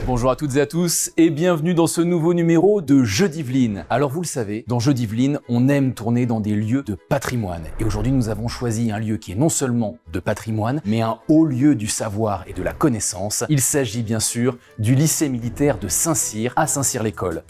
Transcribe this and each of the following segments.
Bonjour à toutes et à tous et bienvenue dans ce nouveau numéro de Jeux d'Yvelines. Alors vous le savez, dans Jeux d'Yvelines, on aime tourner dans des lieux de patrimoine. Et aujourd'hui, nous avons choisi un lieu qui est non seulement de patrimoine, mais un haut lieu du savoir et de la connaissance. Il s'agit bien sûr du lycée militaire de Saint-Cyr à Saint-Cyr-l'École.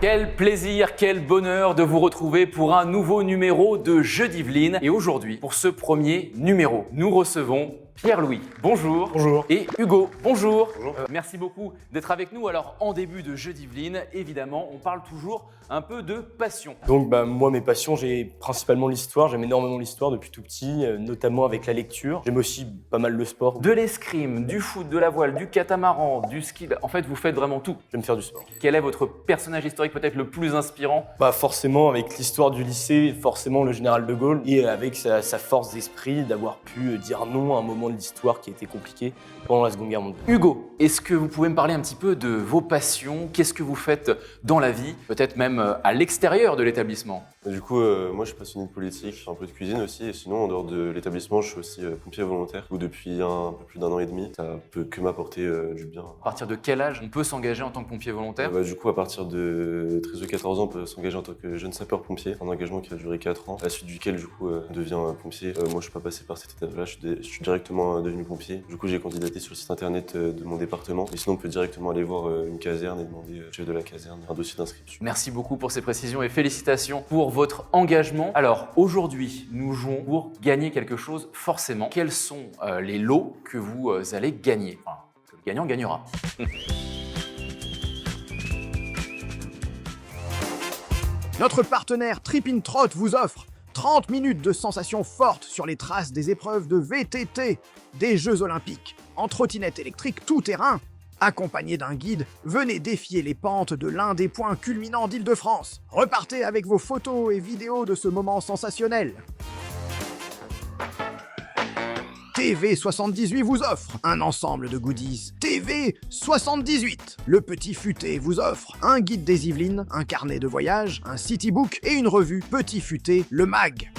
Quel plaisir, quel bonheur de vous retrouver pour un nouveau numéro de Jeux d'Yvelines. Et aujourd'hui, pour ce premier numéro, nous recevons Pierre-Louis, bonjour. Bonjour. Et Hugo, bonjour. Bonjour. Merci beaucoup d'être avec nous. Alors, en début de Jeux d'Yvelines, évidemment, on parle toujours un peu de passion. Donc moi mes passions, j'ai principalement l'histoire, j'aime énormément l'histoire depuis tout petit, notamment avec la lecture. J'aime aussi pas mal le sport. De l'escrime, du foot, de la voile, du catamaran, du ski, en fait vous faites vraiment tout. J'aime faire du sport. Quel est votre personnage historique peut-être le plus inspirant? Forcément avec l'histoire du lycée, forcément le général de Gaulle, et avec sa force d'esprit d'avoir pu dire non à un moment de l'histoire qui a été compliqué pendant la Seconde Guerre mondiale. Hugo, est-ce que vous pouvez me parler un petit peu de vos passions? Qu'est-ce que vous faites dans la vie? Peut-être même à l'extérieur de l'établissement? Du coup, moi je suis passionné de politique, je fais un peu de cuisine aussi, et sinon en dehors de l'établissement, je suis aussi pompier volontaire, où depuis un peu plus d'1 an et demi, ça peut que m'apporter du bien. À partir de quel âge on peut s'engager en tant que pompier volontaire? Du coup, à partir de 13 ou 14 ans, on peut s'engager en tant que jeune sapeur-pompier, un engagement qui a duré 4 ans, à la suite duquel du coup on devient pompier. Moi je suis pas passé par cette étape-là, je suis directement devenu pompier. Du coup j'ai candidaté sur le site internet de mon département, et sinon on peut directement aller voir une caserne et demander au chef de la caserne un dossier d'inscription. Merci beaucoup pour ces précisions et félicitations pour votre engagement. Alors aujourd'hui, nous jouons pour gagner quelque chose forcément. Quels sont les lots que vous allez gagner? Enfin, que le gagnant gagnera. Notre partenaire Trip in Trot vous offre 30 minutes de sensations fortes sur les traces des épreuves de VTT des Jeux Olympiques, en trottinette électrique tout-terrain. Accompagné d'un guide, venez défier les pentes de l'un des points culminants d'Île-de-France. Repartez avec vos photos et vidéos de ce moment sensationnel. TV78 vous offre un ensemble de goodies. TV78. Le Petit Futé vous offre un guide des Yvelines, un carnet de voyage, un citybook et une revue Petit Futé, le mag.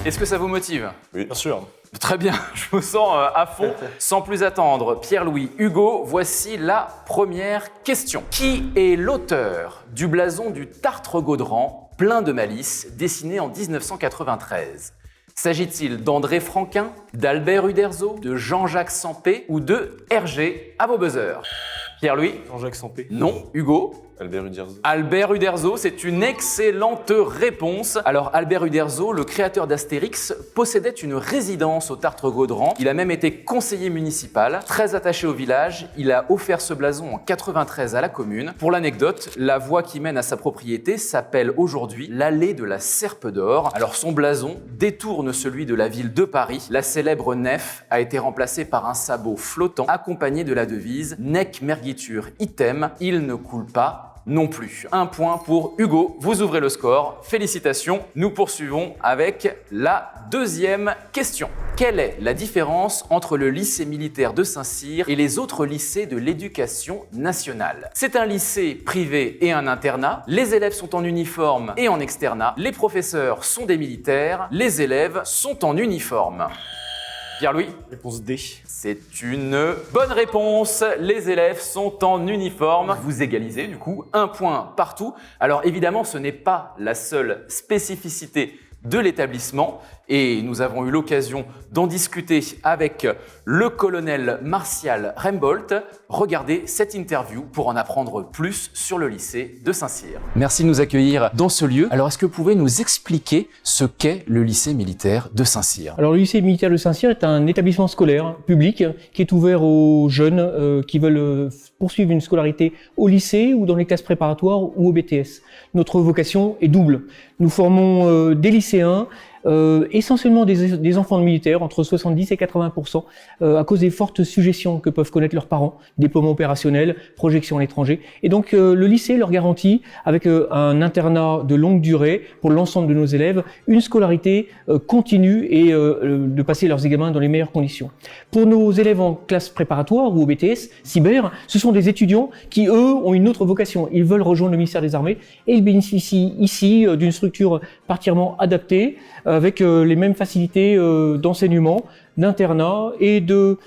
Est-ce que ça vous motive? Oui. Bien sûr. Très bien, je me sens à fond. Sans plus attendre, Pierre-Louis, Hugo, voici la première question. Qui est l'auteur du blason du Tartre-Gaudran, plein de malice, dessiné en 1993? S'agit-il d'André Franquin, d'Albert Uderzo, de Jean-Jacques Sampé ou de Hergé? À vos buzzers. Pierre-Louis? Jean-Jacques Sampé. Non. Hugo? Albert Uderzo. Albert Uderzo, c'est une excellente réponse. Alors Albert Uderzo, le créateur d'Astérix, possédait une résidence au Tartre-Gaudran. Il a même été conseiller municipal. Très attaché au village, il a offert ce blason en 93 à la commune. Pour l'anecdote, la voie qui mène à sa propriété s'appelle aujourd'hui l'allée de la Serpe d'Or. Alors son blason détourne celui de la ville de Paris. La célèbre nef a été remplacée par un sabot flottant accompagné de la devise « Nec mergitur item », il ne coule pas non plus. Un point pour Hugo, vous ouvrez le score, félicitations. Nous poursuivons avec la deuxième question. Quelle est la différence entre le lycée militaire de Saint-Cyr et les autres lycées de l'éducation nationale? C'est un lycée privé et un internat, les élèves sont en uniforme et en externat, les professeurs sont des militaires, les élèves sont en uniforme. Pierre-Louis? Réponse D. C'est une bonne réponse. Les élèves sont en uniforme. Vous égalisez du coup, un point partout. Alors évidemment, ce n'est pas la seule spécificité de l'établissement et nous avons eu l'occasion d'en discuter avec le colonel Martial Rembolt. Regardez cette interview pour en apprendre plus sur le lycée de Saint-Cyr. Merci de nous accueillir dans ce lieu. Alors est-ce que vous pouvez nous expliquer ce qu'est le lycée militaire de Saint-Cyr? Alors le lycée militaire de Saint-Cyr est un établissement scolaire public qui est ouvert aux jeunes qui veulent poursuivre une scolarité au lycée ou dans les classes préparatoires ou au BTS. Notre vocation est double. Nous formons des lycéens essentiellement des enfants de militaires, entre 70 et 80%, à cause des fortes suggestions que peuvent connaître leurs parents, déploiement opérationnel, projection à l'étranger. Et donc le lycée leur garantit, avec un internat de longue durée pour l'ensemble de nos élèves, une scolarité continue et de passer leurs examens dans les meilleures conditions. Pour nos élèves en classe préparatoire ou au BTS, cyber, ce sont des étudiants qui, eux, ont une autre vocation. Ils veulent rejoindre le ministère des Armées et ils bénéficient ici d'une structure particulièrement adaptée, avec les mêmes facilités d'enseignement, d'internat et de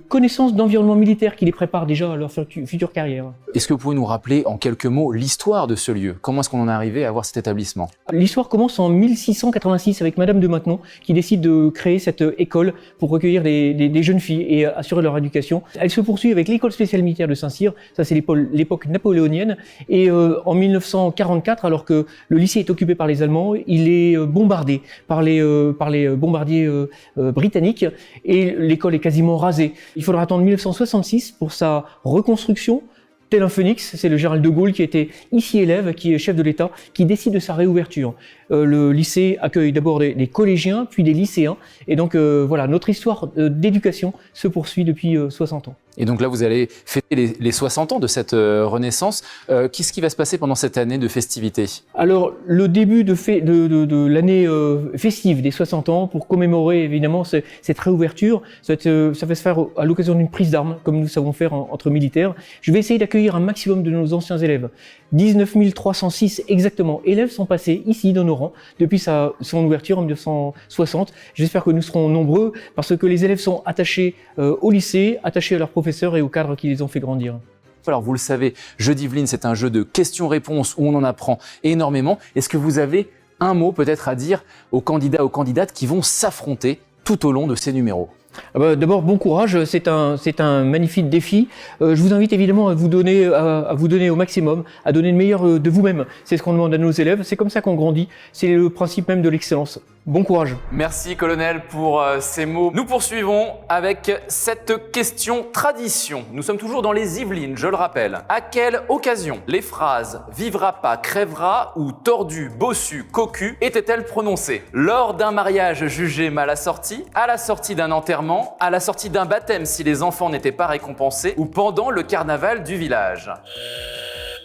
connaissances d'environnement militaire qui les préparent déjà à leur future carrière. Est-ce que vous pouvez nous rappeler en quelques mots l'histoire de ce lieu? Comment est-ce qu'on en est arrivé à avoir cet établissement? L'histoire commence en 1686 avec Madame de Maintenon qui décide de créer cette école pour recueillir des jeunes filles et assurer leur éducation. Elle se poursuit avec l'école spéciale militaire de Saint-Cyr, ça c'est l'époque napoléonienne, et en 1944, alors que le lycée est occupé par les Allemands, il est bombardé par les bombardiers britanniques et l'école est quasiment rasée. Il faudra attendre 1966 pour sa reconstruction. Tel un phénix, c'est le général de Gaulle qui était ici élève, qui est chef de l'État, qui décide de sa réouverture. Le lycée accueille d'abord des collégiens, puis des lycéens. Et donc voilà, notre histoire d'éducation se poursuit depuis 60 ans. Et donc là, vous allez fêter les 60 ans de cette renaissance. Qu'est-ce qui va se passer pendant cette année de festivités? Alors, le début de l'année festive des 60 ans, pour commémorer évidemment cette réouverture, ça va se faire à l'occasion d'une prise d'armes, comme nous savons faire entre militaires. Je vais essayer d'accueillir un maximum de nos anciens élèves. 19 306 exactement élèves sont passés ici dans nos rangs depuis son ouverture en 1960. J'espère que nous serons nombreux parce que les élèves sont attachés au lycée, attachés à leurs professeurs et aux cadres qui les ont fait grandir. Alors vous le savez, Jeux d'Yvelines, c'est un jeu de questions-réponses où on en apprend énormément. Est-ce que vous avez un mot peut-être à dire aux candidats, aux candidates qui vont s'affronter tout au long de ces numéros? D'abord, bon courage, c'est un magnifique défi. Je vous invite évidemment à vous donner au maximum, à donner le meilleur de vous-même. C'est ce qu'on demande à nos élèves, c'est comme ça qu'on grandit, c'est le principe même de l'excellence. Bon courage. Merci colonel pour ces mots. Nous poursuivons avec cette question tradition. Nous sommes toujours dans les Yvelines, je le rappelle. À quelle occasion les phrases « vivra pas, crèvera » ou « tordu, bossu, cocu » étaient-elles prononcées? Lors d'un mariage jugé mal assorti, à la sortie d'un enterrement, à la sortie d'un baptême si les enfants n'étaient pas récompensés ou pendant le carnaval du village?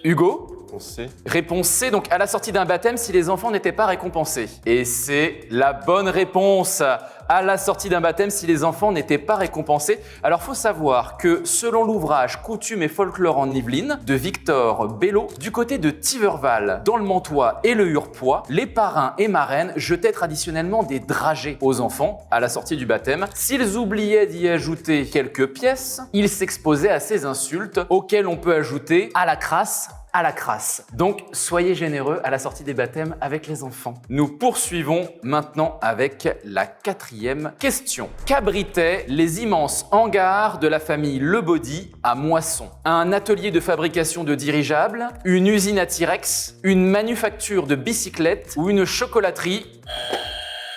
Hugo? Réponse C, donc à la sortie d'un baptême si les enfants n'étaient pas récompensés. Et c'est la bonne réponse. À la sortie d'un baptême si les enfants n'étaient pas récompensés. Alors faut savoir que selon l'ouvrage Coutumes et folklore en Yvelines de Victor Bello, du côté de Tiverval, dans le Mantois et le Hurepoix, les parrains et marraines jetaient traditionnellement des dragées aux enfants à la sortie du baptême. S'ils oubliaient d'y ajouter quelques pièces, ils s'exposaient à ces insultes auxquelles on peut ajouter à la crasse. À la crasse. Donc, soyez généreux à la sortie des baptêmes avec les enfants. Nous poursuivons maintenant avec la 4e question. Qu'abritaient les immenses hangars de la famille Lebaudy à Moisson? Un atelier de fabrication de dirigeables, une usine à T-Rex, une manufacture de bicyclettes ou une chocolaterie?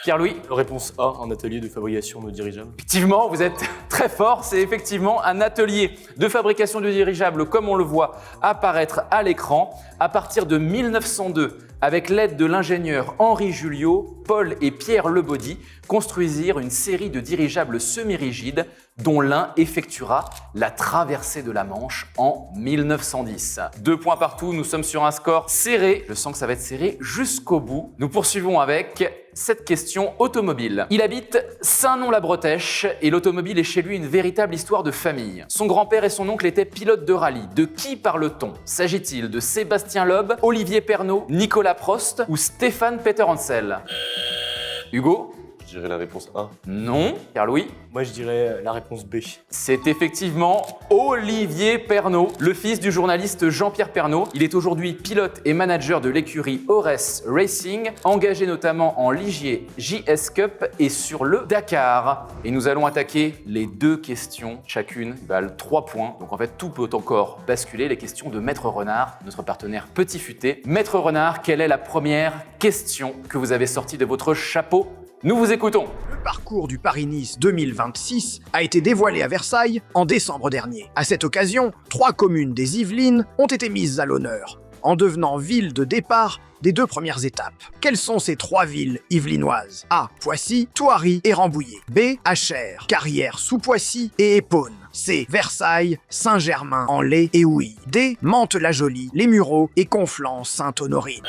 Pierre-Louis? Réponse A, un atelier de fabrication de dirigeables. Effectivement, vous êtes très fort, c'est effectivement un atelier de fabrication de dirigeables comme on le voit apparaître à l'écran. À partir de 1902, avec l'aide de l'ingénieur Henri Julliot, Paul et Pierre Lebaudy construisirent une série de dirigeables semi-rigides dont l'un effectuera la traversée de la Manche en 1910. 2 points partout, nous sommes sur un score serré. Je sens que ça va être serré jusqu'au bout. Nous poursuivons avec cette question automobile. Il habite Saint-Nom-la-Bretèche et l'automobile est chez lui une véritable histoire de famille. Son grand-père et son oncle étaient pilotes de rallye. De qui parle-t-on? S'agit-il de Sébastien Loeb, Olivier Pernaut, Nicolas Prost ou Stéphane Peter Hansel? Hugo? Je dirais la réponse A. Non. Pierre-Louis? Moi, je dirais la réponse B. C'est effectivement Olivier Pernaut, le fils du journaliste Jean-Pierre Pernaut. Il est aujourd'hui pilote et manager de l'écurie Ores Racing, engagé notamment en Ligier JS Cup et sur le Dakar. Et nous allons attaquer les 2 questions, chacune valent 3 points. Donc en fait, tout peut encore basculer. Les questions de Maître Renard, notre partenaire Petit Futé. Maître Renard, quelle est la première question que vous avez sortie de votre chapeau? Nous vous écoutons. Le parcours du Paris-Nice 2026 a été dévoilé à Versailles en décembre dernier. À cette occasion, 3 communes des Yvelines ont été mises à l'honneur. en devenant ville de départ des 2 premières étapes. Quelles sont ces 3 villes yvelinoises? A. Poissy, Thoiry et Rambouillet. B. Achères, Carrière-sous-Poissy et Épône. C. Versailles, Saint-Germain-en-Laye et Houilles. D. Mantes-la-Jolie, Les Mureaux et Conflans-Sainte-Honorine.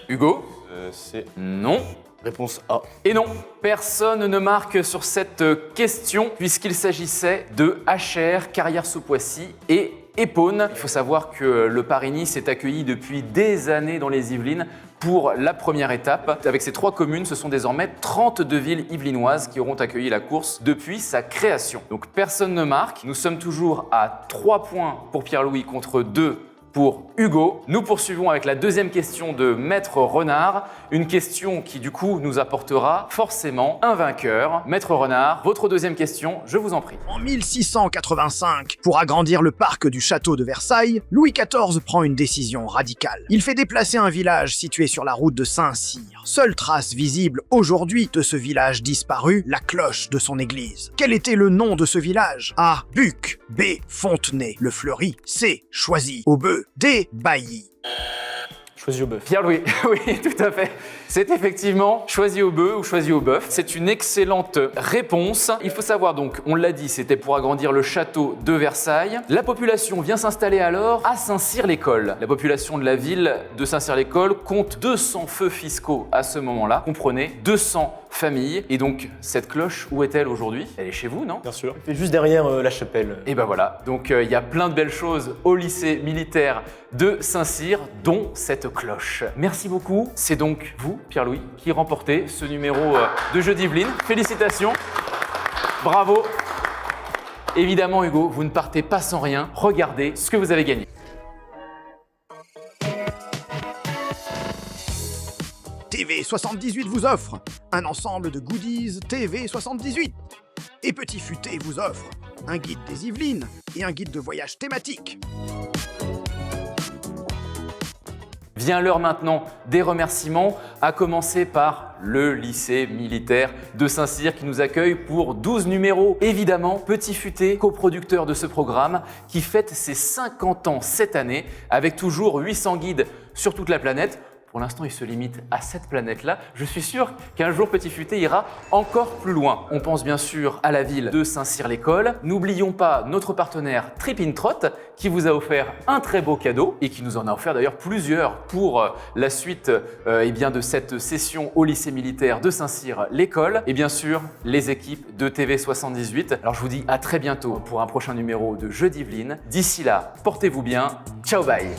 Hugo? C'est Non. Réponse A. Et non, personne ne marque sur cette question puisqu'il s'agissait de Achères, Carrière-sous-Poissy et Épône. Il faut savoir que le Paris-Nice est accueilli depuis des années dans les Yvelines pour la première étape. Avec ces 3 communes, ce sont désormais 32 villes yvelinoises qui auront accueilli la course depuis sa création. Donc personne ne marque. Nous sommes toujours à 3 points pour Pierre-Louis contre 2 pour Hugo. Nous poursuivons avec la deuxième question de Maître Renard, une question qui du coup nous apportera forcément un vainqueur. Maître Renard, votre deuxième question, je vous en prie. En 1685, pour agrandir le parc du château de Versailles, Louis XIV prend une décision radicale. Il fait déplacer un village situé sur la route de Saint-Cyr. Seule trace visible aujourd'hui de ce village disparu, la cloche de son église. Quel était le nom de ce village? A. Buc. B. Fontenay-le-Fleury. C. Choisy-au-Bœuf. D. Bailly. Choisi au bœuf. Pierre-Louis, oui, tout à fait. C'est effectivement Choisy au bœuf ou Choisy au bœuf. C'est une excellente réponse. Il faut savoir donc, on l'a dit, c'était pour agrandir le château de Versailles. La population vient s'installer alors à Saint-Cyr-l'École. La population de la ville de Saint-Cyr-l'École compte 200 feux fiscaux à ce moment-là. Comprenez, 200 familles. Et donc, cette cloche, où est-elle aujourd'hui? Elle est chez vous, non? Bien sûr. C'est juste derrière la chapelle. Et ben voilà, donc il y a plein de belles choses au lycée militaire de Saint-Cyr, dont cette cloche. Merci beaucoup. C'est donc vous, Pierre-Louis, qui remportez ce numéro de Jeux d'Yvelines. Félicitations. Bravo. Évidemment, Hugo, vous ne partez pas sans rien. Regardez ce que vous avez gagné. TV78 vous offre un ensemble de goodies TV78. Et Petit Futé vous offre un guide des Yvelines et un guide de voyage thématique. Vient l'heure maintenant des remerciements, à commencer par le lycée militaire de Saint-Cyr qui nous accueille pour 12 numéros. Évidemment, Petit Futé, coproducteur de ce programme, qui fête ses 50 ans cette année avec toujours 800 guides sur toute la planète. Pour l'instant, il se limite à cette planète-là. Je suis sûr qu'un jour, Petit Futé ira encore plus loin. On pense bien sûr à la ville de Saint-Cyr-l'École. N'oublions pas notre partenaire Trip Trot qui vous a offert un très beau cadeau et qui nous en a offert d'ailleurs plusieurs pour la suite de cette session au lycée militaire de Saint-Cyr-l'École. Et bien sûr, les équipes de TV78. Alors je vous dis à très bientôt pour un prochain numéro de Jeux d'Yvelines. D'ici là, portez-vous bien. Ciao, bye!